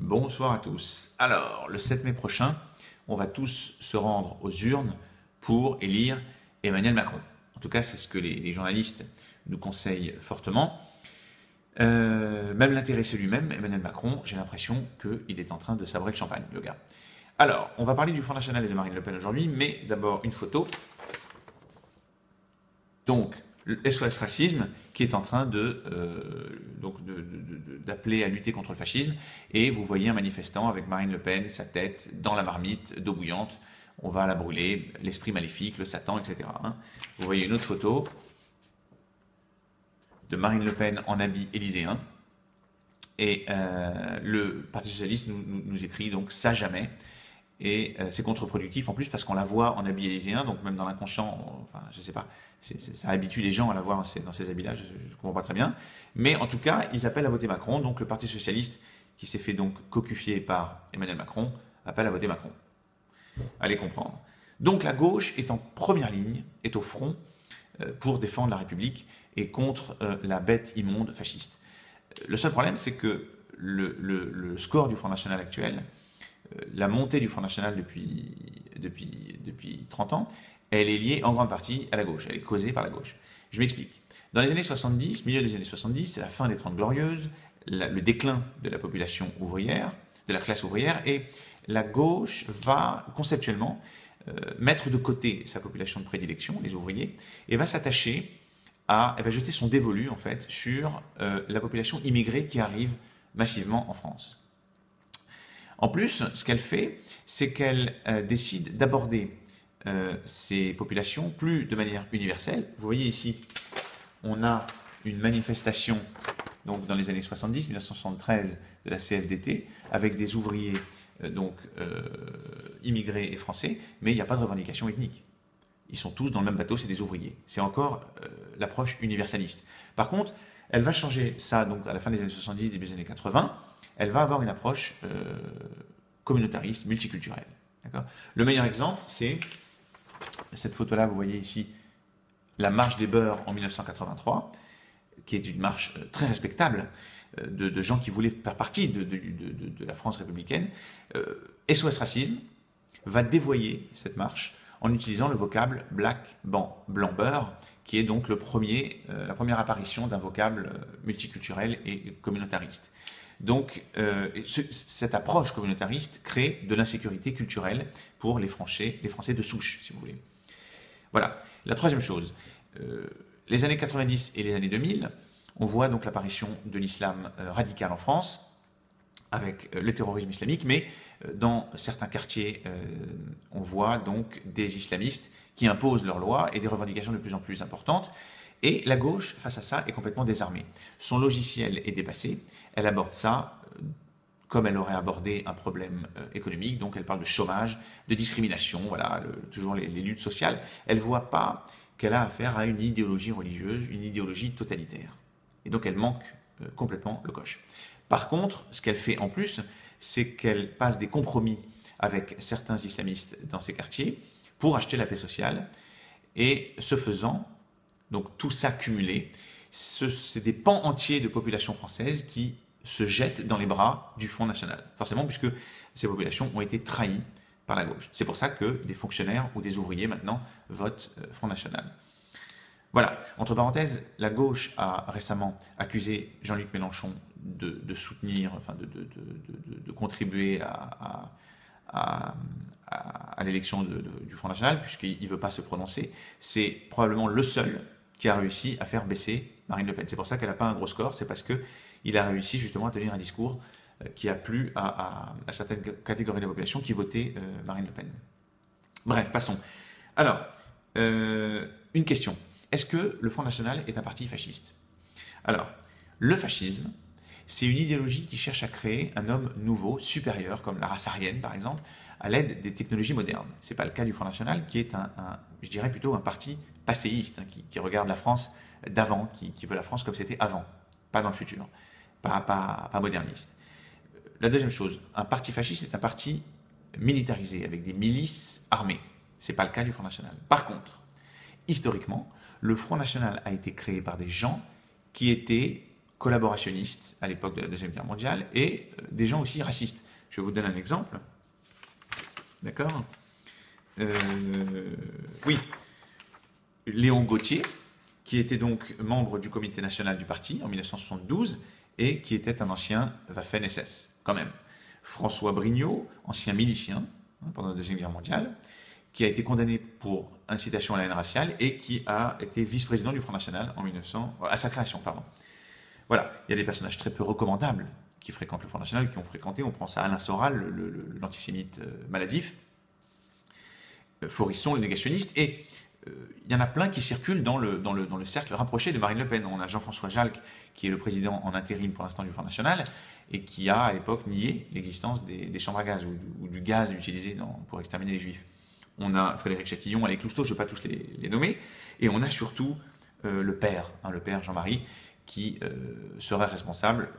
Bonsoir à tous. Alors, le 7 mai prochain, on va tous se rendre aux urnes pour élire Emmanuel Macron. En tout cas, c'est ce que les journalistes nous conseillent fortement. Même l'intéressé lui-même, Emmanuel Macron, j'ai l'impression qu'il est en train de sabrer le champagne, le gars. Alors, on va parler du Front National et de Marine Le Pen aujourd'hui, mais d'abord une photo. Donc, le SOS Racisme, qui est en train d'appeler à lutter contre le fascisme. Et vous voyez un manifestant avec Marine Le Pen, sa tête dans la marmite d'eau bouillante. On va la brûler, l'esprit maléfique, le Satan, etc. Vous voyez une autre photo de Marine Le Pen en habit élyséen. Et le Parti Socialiste nous écrit donc ça jamais. Et c'est contre-productif en plus parce qu'on la voit en habit élyséen, donc même dans l'inconscient, enfin je sais pas, ça habitue les gens à la voir dans ces habits-là, je ne comprends pas très bien. Mais en tout cas, ils appellent à voter Macron, donc le Parti Socialiste, qui s'est fait donc cocufier par Emmanuel Macron, appelle à voter Macron. Allez comprendre. Donc la gauche est en première ligne, est au front pour défendre la République et contre la bête immonde fasciste. Le seul problème, c'est que le score du Front National actuel, la montée du Front National depuis 30 ans, elle est liée en grande partie à la gauche, elle est causée par la gauche. Je m'explique. Dans les années 70, milieu des années 70, c'est la fin des 30 glorieuses, le déclin de la population ouvrière, de la classe ouvrière, et la gauche va conceptuellement mettre de côté sa population de prédilection, les ouvriers, et va s'attacher elle va jeter son dévolu en fait sur la population immigrée qui arrive massivement en France. En plus, ce qu'elle fait, c'est qu'elle décide d'aborder ces populations plus de manière universelle. Vous voyez ici, on a une manifestation donc dans les années 70, 1973 de la CFDT, avec des ouvriers immigrés et français, mais il n'y a pas de revendication ethnique. Ils sont tous dans le même bateau, c'est des ouvriers. C'est encore l'approche universaliste. Par contre, elle va changer ça donc à la fin des années 70, début des années 80. Elle va avoir une approche communautariste, multiculturelle. Le meilleur exemple, c'est cette photo-là, vous voyez ici, la marche des beurs en 1983, qui est une marche très respectable de gens qui voulaient faire partie de la France républicaine. SOS Racisme va dévoyer cette marche en utilisant le vocable black, blanc, beurre, qui est donc la première apparition d'un vocable multiculturel et communautariste. Donc, cette approche communautariste crée de l'insécurité culturelle pour les Français de souche, si vous voulez. Voilà. La troisième chose, les années 90 et les années 2000, on voit donc l'apparition de l'islam radical en France, avec le terrorisme islamique, mais dans certains quartiers, on voit donc des islamistes qui imposent leurs lois et des revendications de plus en plus importantes. Et la gauche, face à ça, est complètement désarmée. Son logiciel est dépassé. Elle aborde ça comme elle aurait abordé un problème économique. Donc elle parle de chômage, de discrimination, voilà, toujours les luttes sociales. Elle ne voit pas qu'elle a affaire à une idéologie religieuse, une idéologie totalitaire. Et donc elle manque complètement le coche. Par contre, ce qu'elle fait en plus, c'est qu'elle passe des compromis avec certains islamistes dans ces quartiers pour acheter la paix sociale. Et ce faisant, donc tout ça cumulé, c'est des pans entiers de population française qui se jettent dans les bras du Front National. Forcément, puisque ces populations ont été trahies par la gauche. C'est pour ça que des fonctionnaires ou des ouvriers maintenant votent Front National. Voilà, entre parenthèses, la gauche a récemment accusé Jean-Luc Mélenchon de soutenir, enfin de contribuer à l'élection du Front National, puisqu'il ne veut pas se prononcer. C'est probablement le seul qui a réussi à faire baisser Marine Le Pen. C'est pour ça qu'elle n'a pas un gros score, c'est parce qu'il a réussi justement à tenir un discours qui a plu à certaines catégories de la population qui votaient Marine Le Pen. Bref, passons. Alors, une question. Est-ce que le Front National est un parti fasciste? Alors, le fascisme, c'est une idéologie qui cherche à créer un homme nouveau, supérieur, comme la race aryenne par exemple, à l'aide des technologies modernes. Ce n'est pas le cas du Front National, qui est je dirais plutôt un parti passéiste, qui regarde la France d'avant, qui veut la France comme c'était avant, pas dans le futur, pas moderniste. La deuxième chose, un parti fasciste est un parti militarisé, avec des milices armées. Ce n'est pas le cas du Front National. Par contre, historiquement, le Front National a été créé par des gens qui étaient collaborationnistes à l'époque de la Deuxième Guerre mondiale et des gens aussi racistes. Je vous donne un exemple. D'accord. Oui. Léon Gauthier, qui était donc membre du comité national du parti en 1972 et qui était un ancien Waffen-SS, quand même. François Brignot, ancien milicien pendant la Deuxième Guerre mondiale, qui a été condamné pour incitation à la haine raciale et qui a été vice-président du Front National à sa création, pardon. Voilà, il y a des personnages très peu recommandables qui fréquentent le Front National, qui ont fréquenté, on pense à Alain Soral, l'antisémite maladif, Forisson, le négationniste, et il y en a plein qui circulent dans le cercle rapproché de Marine Le Pen. On a Jean-François Jalc, qui est le président en intérim pour l'instant du Front National, et qui a à l'époque nié l'existence des chambres à gaz ou du gaz utilisé pour exterminer les Juifs. On a Frédéric Chatillon, Alex Lousteau, je ne vais pas tous les nommer, et on a surtout le père Jean-Marie, qui serait responsable,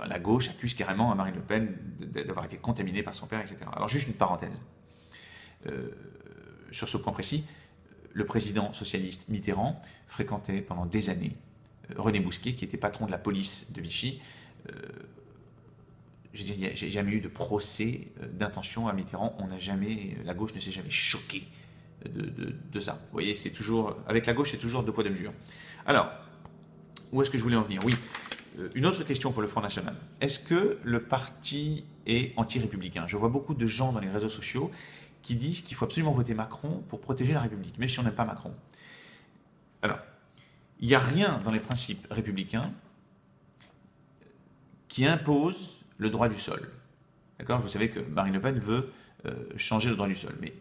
la gauche accuse carrément Marine Le Pen d'avoir été contaminée par son père, etc. Alors juste une parenthèse. Sur ce point précis, le président socialiste Mitterrand fréquentait pendant des années René Bousquet, qui était patron de la police de Vichy. Je veux dire, j'ai jamais eu de procès d'intention à Mitterrand. La gauche ne s'est jamais choquée de ça. Vous voyez, c'est toujours, avec la gauche, c'est toujours deux poids deux mesures. Alors, où est-ce que je voulais en venir? Oui, une autre question pour le Front National. Est-ce que le parti est anti-républicain? Je vois beaucoup de gens dans les réseaux sociaux qui disent qu'il faut absolument voter Macron pour protéger la République, même si on n'aime pas Macron. Alors, il n'y a rien dans les principes républicains qui impose le droit du sol. D'accord? Vous savez que Marine Le Pen veut changer le droit du sol, mais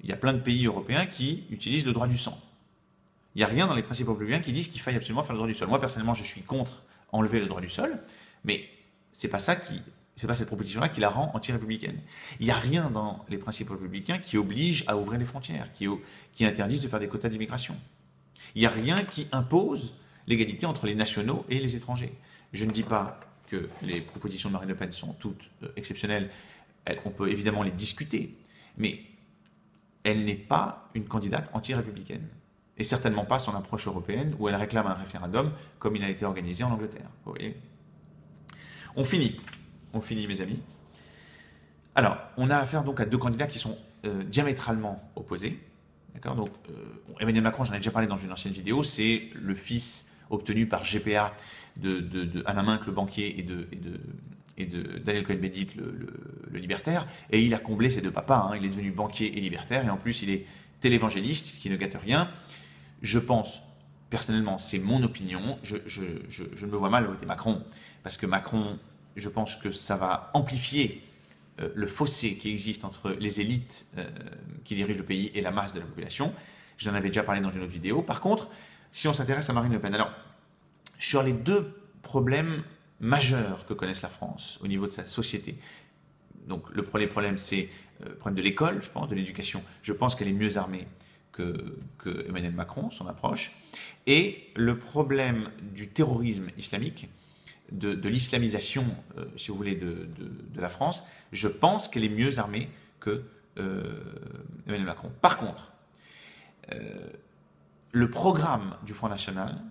il y a plein de pays européens qui utilisent le droit du sang. Il n'y a rien dans les principes républicains qui disent qu'il faille absolument faire le droit du sol. Moi, personnellement, je suis contre enlever le droit du sol, mais c'est pas cette proposition-là qui la rend anti-républicaine. Il n'y a rien dans les principes républicains qui oblige à ouvrir les frontières, qui interdisent de faire des quotas d'immigration. Il n'y a rien qui impose l'égalité entre les nationaux et les étrangers. Je ne dis pas que les propositions de Marine Le Pen sont toutes exceptionnelles. On peut évidemment les discuter, mais elle n'est pas une candidate anti-républicaine. Et certainement pas son approche européenne où elle réclame un référendum comme il a été organisé en Angleterre. Vous voyez ? On finit, mes amis. Alors, on a affaire donc à deux candidats qui sont diamétralement opposés. D'accord ? Donc, Emmanuel Macron, j'en ai déjà parlé dans une ancienne vidéo, c'est le fils obtenu par GPA de Alain Minc, le banquier, et de Daniel Cohn-Bendit, le libertaire. Et il a comblé ses deux papas. Hein. Il est devenu banquier et libertaire. Et en plus, il est télévangéliste, ce qui ne gâte rien. Je pense, personnellement, c'est mon opinion, je me vois mal voter Macron. Parce que Macron, je pense que ça va amplifier le fossé qui existe entre les élites qui dirigent le pays et la masse de la population. J'en avais déjà parlé dans une autre vidéo. Par contre, si on s'intéresse à Marine Le Pen, alors, sur les deux problèmes majeurs que connaisse la France au niveau de sa société, donc le premier problème, c'est le problème de l'école, je pense, de l'éducation. Je pense qu'elle est mieux armée que Emmanuel Macron, son approche. Et le problème du terrorisme islamique, de l'islamisation, si vous voulez, de la France, je pense qu'elle est mieux armée que Emmanuel Macron. Par contre, le programme du Front National,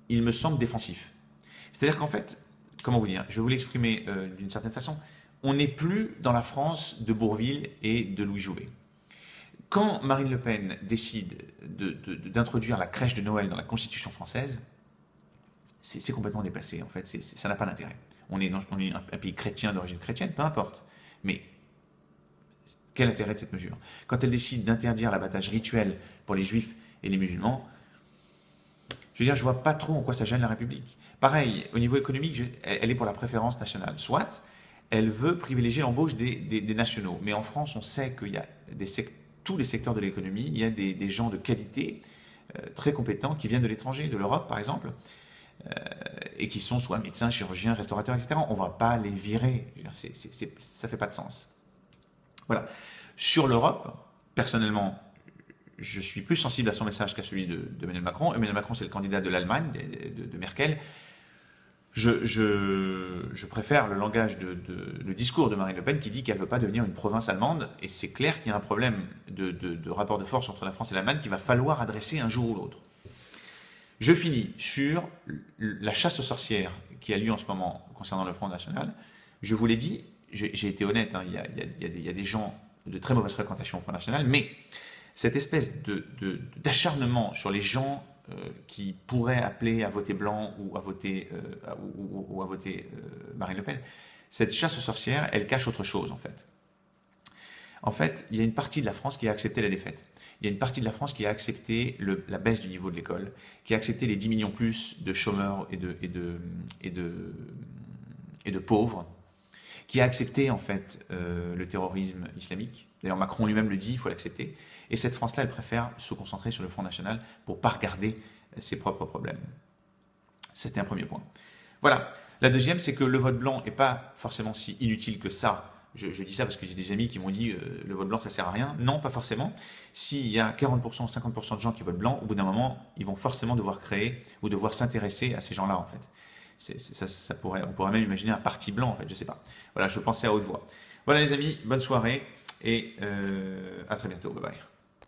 il me semble défensif. C'est-à-dire qu'en fait, comment vous dire, je vais vous l'exprimer d'une certaine façon, on n'est plus dans la France de Bourvil et de Louis Jouvet. Quand Marine Le Pen décide d'introduire la crèche de Noël dans la Constitution française, c'est complètement dépassé, en fait, ça n'a pas d'intérêt. On est un pays chrétien, d'origine chrétienne, peu importe. Mais quel intérêt de cette mesure? Quand elle décide d'interdire l'abattage rituel pour les juifs et les musulmans, je veux dire, je ne vois pas trop en quoi ça gêne la République. Pareil, au niveau économique, elle est pour la préférence nationale. Soit, elle veut privilégier l'embauche des nationaux. Mais en France, on sait qu'il y a tous les secteurs de l'économie, il y a des gens de qualité très compétents qui viennent de l'étranger, de l'Europe par exemple, et qui sont soit médecins, chirurgiens, restaurateurs, etc. On ne va pas les virer. Ça ne fait pas de sens. Voilà. Sur l'Europe, personnellement, je suis plus sensible à son message qu'à celui d'Emmanuel Macron. Emmanuel Macron, c'est le candidat de l'Allemagne, de Merkel. Je préfère le langage, le discours de Marine Le Pen qui dit qu'elle ne veut pas devenir une province allemande. Et c'est clair qu'il y a un problème de rapport de force entre la France et l'Allemagne qu'il va falloir adresser un jour ou l'autre. Je finis sur la chasse aux sorcières qui a lieu en ce moment concernant le Front National. Je vous l'ai dit, j'ai été honnête, hein, il y a des gens de très mauvaise fréquentation au Front National, mais cette espèce d'acharnement sur les gens qui pourraient appeler à voter blanc ou à voter, Marine Le Pen, cette chasse aux sorcières, elle cache autre chose en fait. En fait, il y a une partie de la France qui a accepté la défaite. Il y a une partie de la France qui a accepté la baisse du niveau de l'école, qui a accepté les 10 millions plus de chômeurs et de pauvres, qui a accepté en fait le terrorisme islamique. D'ailleurs, Macron lui-même le dit, il faut l'accepter. Et cette France-là, elle préfère se concentrer sur le Front National pour ne pas regarder ses propres problèmes. C'était un premier point. Voilà. La deuxième, c'est que le vote blanc n'est pas forcément si inutile que ça. Je dis ça parce que j'ai des amis qui m'ont dit le vote blanc, ça ne sert à rien. Non, pas forcément. S'il y a 40% ou 50% de gens qui votent blanc, au bout d'un moment, ils vont forcément devoir créer ou devoir s'intéresser à ces gens-là, en fait. On pourrait même imaginer un parti blanc, en fait, je ne sais pas. Voilà, je pensais à haute voix. Voilà les amis, bonne soirée et à très bientôt. Bye bye.